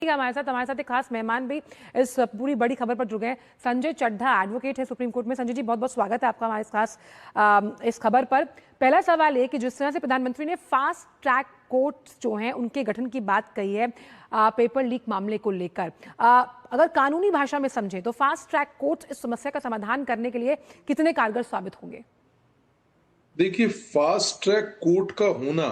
हमारे साथ एक खास मेहमान भी इस पूरी बड़ी खबर पर जुड़ गए हैं। संजय चड्ढा एडवोकेट है सुप्रीम कोर्ट में। संजय जी, बहुत बहुत स्वागत है आपका हमारे इस खबर पर। पहला सवाल है कि जिस तरह से प्रधानमंत्री ने फास्ट ट्रैक कोर्ट्स जो हैं उनके गठन की बात कही है पेपर लीक मामले को लेकर, अगर कानूनी भाषा में समझे तो फास्ट ट्रैक कोर्ट्स इस समस्या का समाधान करने के लिए कितने कारगर साबित होंगे? देखिए, फास्ट ट्रैक कोर्ट का होना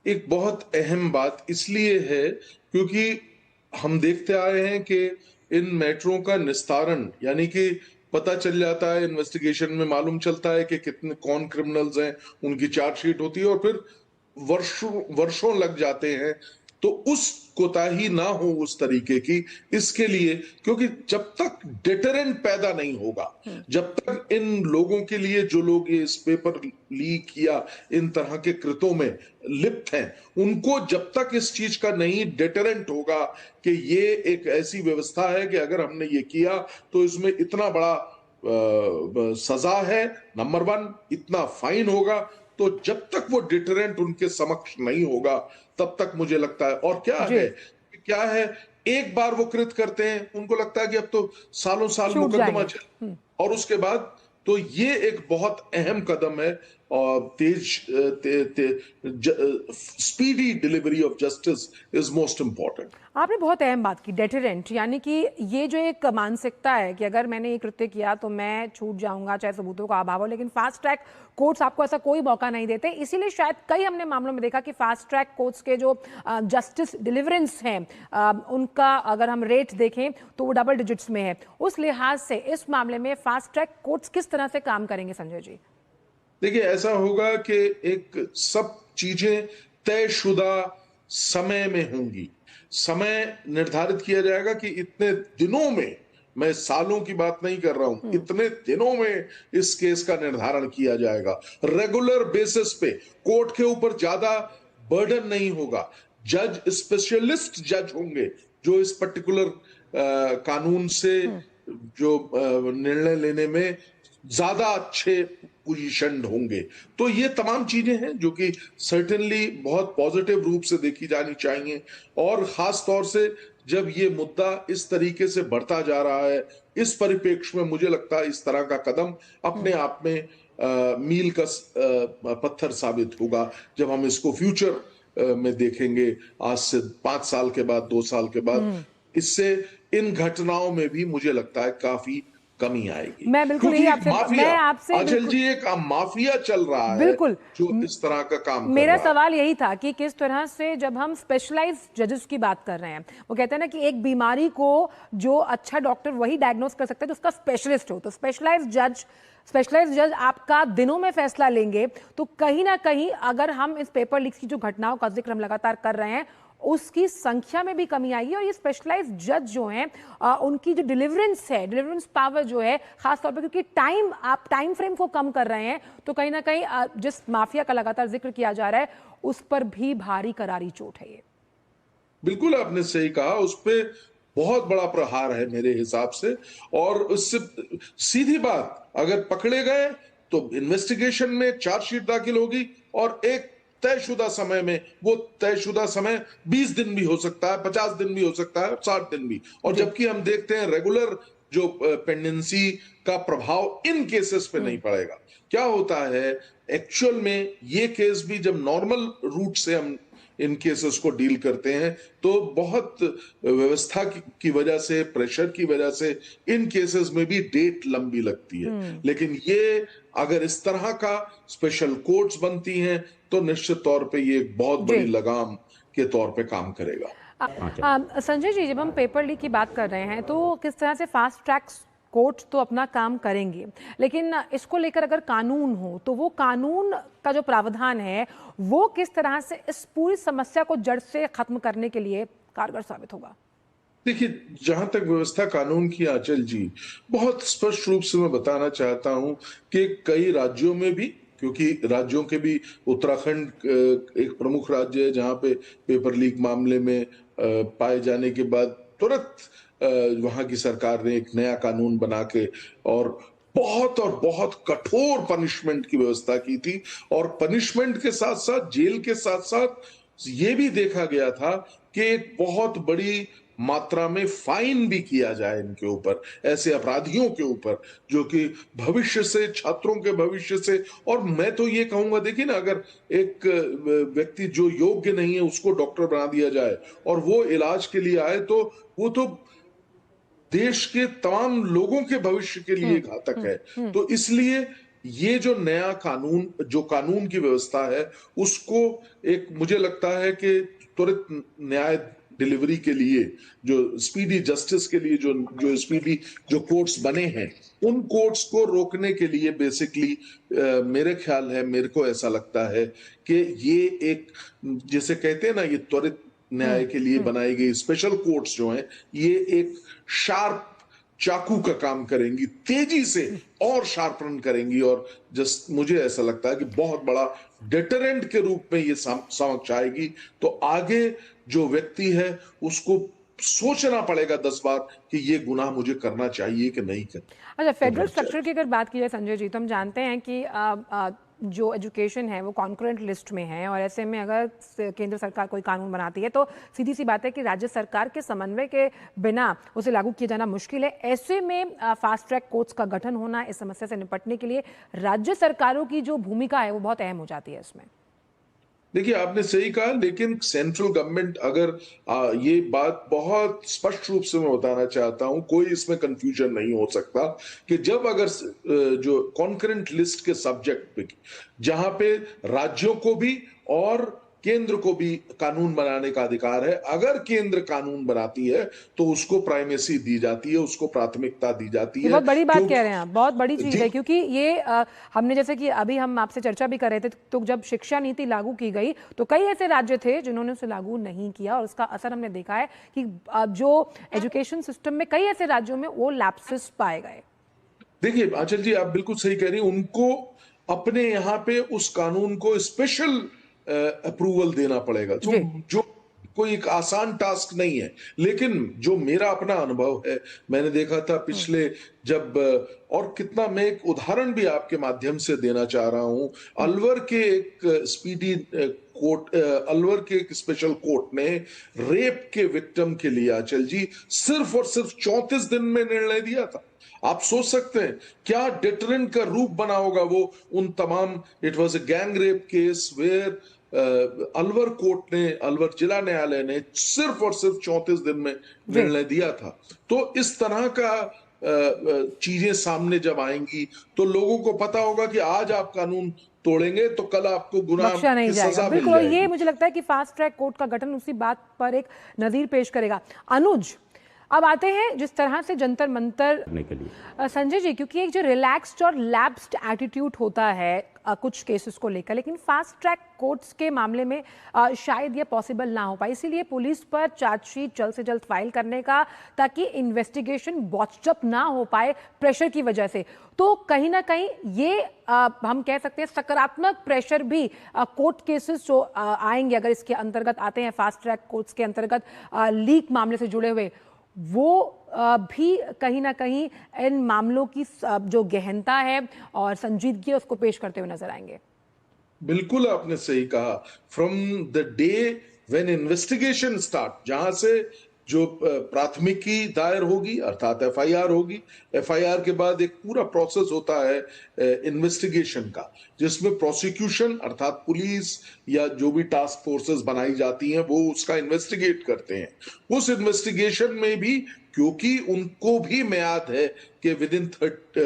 एक बहुत अहम बात इसलिए है क्योंकि हम देखते आए हैं कि इन मैटरों का निस्तारण, यानी कि पता चल जाता है, इन्वेस्टिगेशन में मालूम चलता है कि कितने कौन क्रिमिनल्स हैं, उनकी चार्जशीट होती है और फिर वर्षों वर्षों लग जाते हैं। तो उस कोताही ना हो उस तरीके की, इसके लिए, क्योंकि जब तक डिटरेंट पैदा नहीं होगा, जब तक इन लोगों के लिए, जो लोग इस पेपर लीक या इन तरह के कृत्यों में लिप्त हैं, उनको जब तक इस चीज का नहीं डिटरेंट होगा कि ये एक ऐसी व्यवस्था है कि अगर हमने ये किया तो इसमें इतना बड़ा सजा है, नंबर 1 इतना फाइन होगा, तो जब तक वो डिटरेंट उनके समक्ष नहीं होगा तब तक मुझे लगता है। और क्या है, एक बार वो कृत करते हैं, उनको लगता है कि अब तो सालों साल मुकदमा चल, और उसके बाद तो ये एक बहुत अहम कदम है। और speedy delivery of justice is most important. आपने बहुत अहम बात की, डेटरेंट, यानी कि ये जो एक मानसिकता है कि अगर मैंने ये कृत्य किया तो मैं छूट जाऊंगा चाहे सबूतों का अभाव हो, लेकिन फास्ट ट्रैक कोर्ट्स आपको ऐसा कोई मौका नहीं देते। इसीलिए शायद कई हमने मामलों में देखा कि फास्ट ट्रैक कोर्ट्स के जो जस्टिस डिलीवरेंस हैं उनका अगर हम रेट देखें तो वो डबल डिजिट्स में है। उस लिहाज से इस मामले में फास्ट ट्रैक कोर्ट्स किस तरह से काम करेंगे संजय जी? देखिए, ऐसा होगा कि एक सब चीजें तयशुदा समय में होंगी। समय निर्धारित किया जाएगा कि इतने दिनों में, मैं सालों की बात नहीं कर रहा हूं, इतने दिनों में इस केस का निर्धारण किया जाएगा। रेगुलर बेसिस पे कोर्ट के ऊपर ज्यादा बर्डन नहीं होगा। जज स्पेशलिस्ट जज होंगे जो इस पर्टिकुलर कानून से जो निर्णय लेने में ज्यादा अच्छे पोजीशन होंगे। तो ये तमाम चीजें हैं जो कि सर्टेनली बहुत पॉजिटिव रूप से देखी जानी चाहिए। और खास तौर से जब ये मुद्दा इस तरीके से बढ़ता जा रहा है, इस परिप्रेक्ष्य में मुझे लगता है इस तरह का कदम अपने आप में मील का पत्थर साबित होगा जब हम इसको फ्यूचर में देखेंगे। आज से 5 साल के बाद, 2 साल के बाद, इससे इन घटनाओं में भी मुझे लगता है काफी कमी आएगी। मैं बिल्कुल यही आपसे अचल जी, एक माफिया चल रहा है बिल्कुल जो इस तरह का काम कर मेरा रहा सवाल यही था कि किस तरह से, जब हम स्पेशलाइज्ड जजेस की बात कर रहे हैं, वो कहते हैं ना कि एक बीमारी को जो अच्छा डॉक्टर वही डायग्नोस कर सकता है जो उसका स्पेशलिस्ट हो। तो स्पेशलाइज्ड जज आपका दिनों में फैसला लेंगे। तो कहीं ना कहीं अगर हम इस पेपर लीक्स की जो घटनाओं का जिक्र हम लगातार कर रहे हैं उसकी संख्या में भी कमी आएगी, और ये स्पेशलाइज्ड जज जो हैं उनकी जो डिलीवरेंस पावर जो है, खासतौर पर क्योंकि आप टाइम फ्रेम को कम कर रहे हैं, तो कहीं ना कहीं जिस माफिया का लगातार जिक्र किया जा रहा है उस पर भी भारी करारी चोट है ये। बिल्कुल आपने सही कहा, उस पर बहुत बड़ा प्रहार है मेरे हिसाब से। और उससे सीधी बात, अगर पकड़े गए तो इन्वेस्टिगेशन में चार्जशीट दाखिल होगी और एक तयशुदा समय में, वो तयशुदा समय 20 दिन भी हो सकता है, 50 दिन भी हो सकता है, 60 दिन भी। और जबकि हम देखते हैं रेगुलर जो पेंडेंसी का प्रभाव इन केसेस पे नहीं पड़ेगा। क्या होता है एक्चुअल में, ये केस भी जब नॉर्मल रूट से हम इन केसेस को डील करते हैं तो बहुत व्यवस्था की वजह से, प्रेशर की वजह से इन केसेस में भी डेट लंबी लगती है। लेकिन ये अगर इस तरह का स्पेशल कोर्ट्स बनती हैं तो निश्चित तौर पे ये एक बहुत बड़ी लगाम के तौर पे काम करेगा। संजय जी, जब हम पेपर लीक की बात कर रहे हैं तो किस तरह से फास्ट ट्रैक कोर्ट तो अपना काम करेंगे, लेकिन इसको लेकर अगर कानून हो तो वो कानून का जो प्रावधान है वो किस तरह से इस पूरी समस्या को जड़ से खत्म करने के लिए कारगर साबित होगा? देखिए, जहां तक व्यवस्था कानून की, आंचल जी, बहुत स्पष्ट रूप से मैं बताना चाहता हूं कि कई राज्यों में भी, क्योंकि राज्यों के भी, उत्तराखंड एक प्रमुख राज्य है जहां पे पेपर लीक मामले में पाए जाने के बाद तुरंत वहां की सरकार ने एक नया कानून बना के और बहुत कठोर पनिशमेंट की व्यवस्था की थी। और पनिशमेंट के साथ साथ, जेल के साथ साथ ये भी देखा गया था कि एक बहुत बड़ी मात्रा में फाइन भी किया जाए इनके ऊपर, ऐसे अपराधियों के ऊपर जो कि भविष्य से, छात्रों के भविष्य से। और मैं तो ये कहूंगा, देखिए ना, अगर एक व्यक्ति जो योग्य नहीं है उसको डॉक्टर बना दिया जाए और वो इलाज के लिए आए, तो वो तो देश के तमाम लोगों के भविष्य के लिए घातक है। तो इसलिए ये जो नया कानून, जो कानून की व्यवस्था है, उसको एक, मुझे लगता है कि त्वरित न्याय डिलीवरी के लिए, जो स्पीडी जस्टिस के लिए जो जो स्पीडी जो कोर्ट्स बने हैं, उन कोर्ट्स को रोकने के लिए बेसिकली मेरे ख्याल है, मेरे को ऐसा लगता है कि ये एक, जैसे कहते हैं ना, ये त्वरित न्याय के लिए बनाई गई स्पेशल कोर्ट्स जो हैं, ये एक शार्प चाकू का काम करेंगी, तेजी से और शार्पन करेंगी, और जस्ट मुझे ऐसा लगता है कि बहुत बड़ा डेटरेंट के रूप में ये समझ आएगी। तो आगे जो व्यक्ति है उसको सोचना पड़ेगा 10 बार कि ये गुनाह मुझे करना चाहिए कि नहीं अच्छा, फेडरल करना स्ट्रक्चर चाहिए। की अगर बात की जाए संजय जी, तो हम जानते हैं कि जो एजुकेशन है वो कॉन्करेंट लिस्ट में है, और ऐसे में अगर केंद्र सरकार कोई कानून बनाती है तो सीधी सी बात है कि राज्य सरकार के समन्वय के बिना उसे लागू किया जाना मुश्किल है। ऐसे में फास्ट ट्रैक कोर्ट्स का गठन होना इस समस्या से निपटने के लिए राज्य सरकारों की जो भूमिका है वो बहुत अहम हो जाती है इसमें। देखिए, आपने सही कहा, लेकिन सेंट्रल गवर्नमेंट अगर ये बात बहुत स्पष्ट रूप से मैं बताना चाहता हूं, कोई इसमें कंफ्यूजन नहीं हो सकता कि जब अगर जो कॉन्करेंट लिस्ट के सब्जेक्ट पे, जहां पे राज्यों को भी और केंद्र को भी कानून बनाने का अधिकार है, अगर केंद्र कानून बनाती है तो उसको प्राइमेसी दी जाती है, उसको प्राथमिकता दी जाती ये है। बहुत बड़ी बात क्यों? कह रहे हैं आप, बहुत बड़ी चीज जी, है, क्योंकि ये हमने, जैसे कि अभी हम आपसे चर्चा भी कर रहे थे, तो जब शिक्षा नीति लागू की गई तो कई ऐसे राज्य थे जिन्होंने उसे लागू नहीं किया, और उसका असर हमने देखा है कि जो एजुकेशन सिस्टम में कई ऐसे राज्यों में वो लैप्सेस पाए गए। देखिए आंचल जी, आप बिल्कुल सही कह रही हैं। उनको अपने यहाँ पे उस कानून को स्पेशल अप्रूवल देना पड़ेगा, जो जी। जो कोई एक आसान टास्क नहीं है। लेकिन जो मेरा अपना अनुभव है, मैंने देखा था पिछले, जब और कितना, मैं एक उदाहरण भी आपके माध्यम से देना चाह रहा हूं। अलवर के एक स्पीडी कोर्ट, अलवर के एक स्पेशल कोर्ट ने रेप के विक्टिम के लिए, आंचल जी, सिर्फ और सिर्फ 34 दिन में निर्णय दिया था। आप सोच सकते हैं क्या डिटरेंट का रूप बना होगा वो उन तमाम। It was a gang rape case where Alwar court ने, अलवर जिला न्यायालय ने सिर्फ और सिर्फ 34 दिन में जी। निर्णय दिया था। तो इस तरह का चीजें सामने जब आएंगी तो लोगों को पता होगा कि आज आप कानून तोड़ेंगे तो कल आपको गुनाह बख्शा नहीं की जाएगा, सजा मिल बिल्कुल। और ये जाएगी। मुझे लगता है कि फास्ट ट्रैक कोर्ट का गठन उसी बात पर एक नजीर पेश करेगा। अनुज, अब आते हैं जिस तरह से जंतर मंतर करने के लिए। संजय जी, क्योंकि एक जो रिलैक्स्ड और लैप्स्ड एटीट्यूड होता है कुछ केसेस को लेकर, लेकिन फास्ट ट्रैक कोर्ट्स के मामले में शायद ये पॉसिबल ना हो पाए, इसीलिए पुलिस पर चार्जशीट जल्द से जल्द फाइल करने का, ताकि इन्वेस्टिगेशन बॉच्ड ना हो पाए प्रेशर की वजह से। तो कहीं ना कहीं ये हम कह सकते हैं सकारात्मक प्रेशर भी कोर्ट केसेस जो आएंगे, अगर इसके अंतर्गत आते हैं, फास्ट ट्रैक कोर्ट्स के अंतर्गत लीक मामले से जुड़े हुए, वो भी कहीं ना कहीं इन मामलों की जो गहनता है और संजीदगी है उसको पेश करते हुए नजर आएंगे। बिल्कुल आपने सही कहा। From the day when investigation start, जहां से जो प्राथमिकी दायर होगी, अर्थात एफआईआर होगी, एफआईआर के बाद एक पूरा प्रोसेस होता है इन्वेस्टिगेशन का, जिसमें प्रोसिक्यूशन अर्थात पुलिस या जो भी टास्क फोर्सेस बनाई जाती हैं वो उसका इन्वेस्टिगेट करते हैं। उस इन्वेस्टिगेशन में भी, क्योंकि उनको भी मियाद है कि विद इन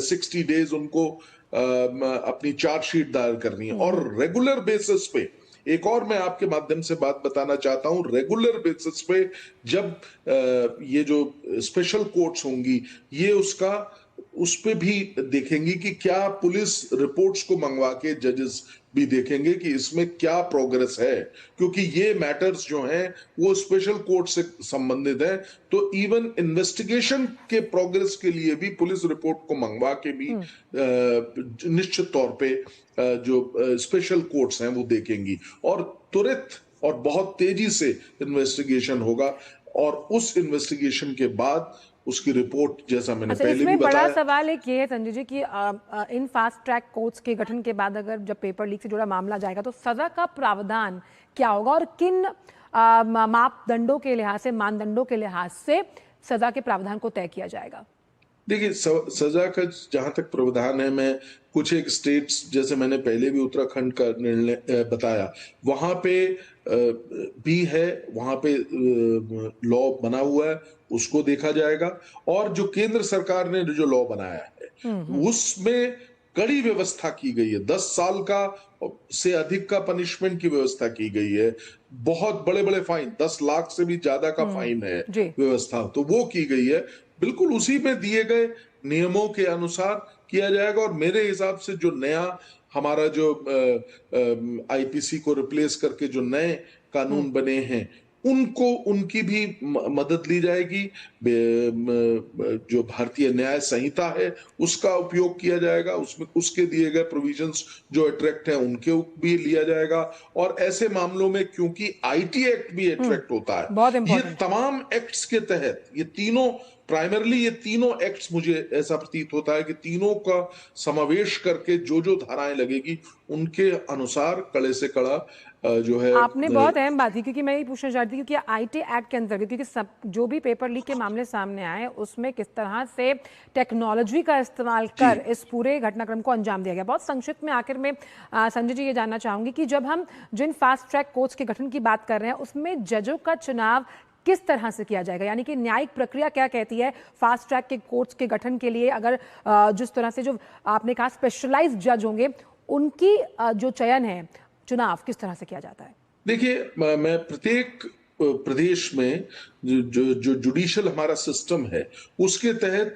60 डेज उनको अपनी चार्जशीट दायर करनी है, और रेगुलर बेसिस पे, एक और मैं आपके माध्यम से बात बताना चाहता हूं, रेगुलर बेसिस पे जब ये जो स्पेशल कोर्ट्स होंगी, ये उसका उस पे भी देखेंगी कि क्या पुलिस रिपोर्ट्स को मंगवा के जजेस भी देखेंगे कि इसमें क्या प्रोग्रेस है, क्योंकि ये मैटर्स जो हैं वो स्पेशल कोर्ट से संबंधित है। तो इवन इन्वेस्टिगेशन के प्रोग्रेस के लिए भी पुलिस रिपोर्ट को मंगवा के भी निश्चित तौर पे जो स्पेशल कोर्ट्स हैं वो देखेंगी, और तुरंत और बहुत तेजी से इन्वेस्टिगेशन होगा, और उस इन्वेस्टिगेशन के बाद उसकी रिपोर्ट, जैसा मैंने अच्छा, पहले भी इसमें बड़ा बताया। सवाल एक ये है संजय जी कि इन फास्ट ट्रैक कोर्ट्स के गठन के बाद अगर जब पेपर लीक से जुड़ा मामला जाएगा तो सजा का प्रावधान क्या होगा और किन मापदंडों के लिहाज से, मानदंडों के लिहाज से सजा के प्रावधान को तय किया जाएगा? देखिए, सजा का जहां तक प्रावधान है, मैं कुछ एक स्टेट्स, जैसे मैंने पहले भी उत्तराखंड का निर्णय बताया, वहां पे भी है, वहां पे लॉ बना हुआ है, उसको देखा जाएगा। और जो केंद्र सरकार ने जो लॉ बनाया है उसमें कड़ी व्यवस्था की गई है। 10 साल का से अधिक का पनिशमेंट की व्यवस्था की गई है। बहुत बड़े बड़े फाइन, 10 लाख से भी ज्यादा का फाइन है जी। व्यवस्था, तो वो की गई है। बिल्कुल उसी में दिए गए नियमों के अनुसार किया जाएगा। और मेरे हिसाब से जो नया हमारा जो आईपीसी को रिप्लेस करके जो नए कानून बने हैं, उनको उनकी भी मदद ली जाएगी। जो भारतीय न्याय संहिता है उसका उपयोग किया जाएगा, उसमें उसके दिए गए प्रोविजंस जो अट्रैक्ट है उनके भी लिया जाएगा। और ऐसे मामलों में क्योंकि आईटी एक्ट भी अट्रैक्ट होता है, बहुत ये इंपॉर्टेंट। तमाम एक्ट्स के तहत, ये तीनों प्राइमरली, ये तीनों एक्ट्स, मुझे ऐसा प्रतीत होता है कि तीनों का समावेश करके जो जो धाराएं लगेगी उनके अनुसार कड़े से कड़ा जो है। आपने बहुत अहम बात की, क्योंकि मैं ये पूछना चाहती थी क्योंकि आईटी एक्ट के अंतर्गत, क्योंकि सब जो भी पेपर लीक के मामले सामने आए उसमें किस तरह से टेक्नोलॉजी का इस्तेमाल कर इस पूरे घटनाक्रम को अंजाम दिया गया। बहुत संक्षिप्त में आखिर में संजय जी ये जानना चाहूंगी कि जब हम जिन फास्ट ट्रैक कोर्ट्स के गठन की बात कर रहे हैं उसमें जजों का चुनाव किस तरह से किया जाएगा, यानी कि न्यायिक प्रक्रिया क्या कहती है फास्ट ट्रैक के कोर्ट्स के गठन के लिए? अगर जिस तरह से जो आपने कहा स्पेशलाइज्ड जज होंगे, उनकी जो चयन है, चुनाव किस तरह से किया जाता है? देखिए, मैं प्रत्येक प्रदेश में जो जुडिशियल हमारा सिस्टम है उसके तहत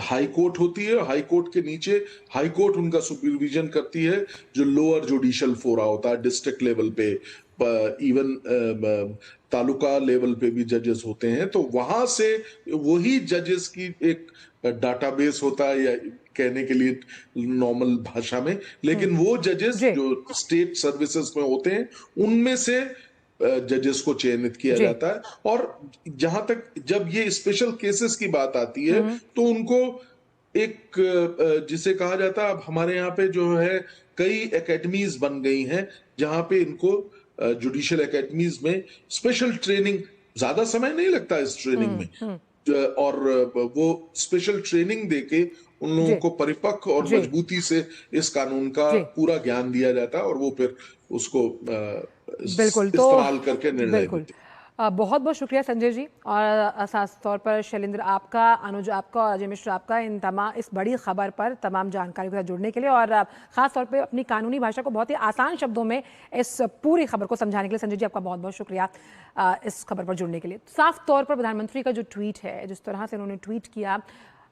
हाई कोर्ट होती है। हाई कोर्ट के नीचे हाई कोर्ट उनका सुपरविजन करती है। जो लोअर जुडिशियल फोरा होता है डिस्ट्रिक्ट लेवल पे, इवन तालुका लेवल पे भी जजेस होते हैं, तो वहां से वही जजेस की एक डाटाबेस होता है, या कहने के लिए नॉर्मल भाषा में, लेकिन वो जजेस जो स्टेट सर्विसेज में होते हैं उनमें से जजेस को चयनित किया जाता है। और जहां तक जब ये स्पेशल केसेस की बात आती है तो उनको एक जिसे कहा जाता है, अब हमारे यहाँ पे जो है कई एकेडमीज बन गई हैं जहां पे इनको जुडिशियल एकेडमीज में स्पेशल ट्रेनिंग, ज्यादा समय नहीं लगता इस ट्रेनिंग में, और वो स्पेशल ट्रेनिंग देके उन लोगों को परिपक्व और मजबूती से इस कानून का पूरा ज्ञान दिया जाता है और वो फिर उसको बिल्कुल इस्तेमाल करके निर्णय देते हैं। बहुत बहुत शुक्रिया संजय जी, और खास तौर पर शैलेंद्र आपका, अनुज आपका और अजय मिश्र आपका इस बड़ी खबर पर तमाम जानकारी के साथ जुड़ने के लिए, और खास तौर पे अपनी कानूनी भाषा को बहुत ही आसान शब्दों में इस पूरी खबर को समझाने के लिए संजय जी आपका बहुत बहुत शुक्रिया इस खबर पर जुड़ने के लिए। साफ तौर पर प्रधानमंत्री का जो ट्वीट है, जिस तरह से उन्होंने ट्वीट किया,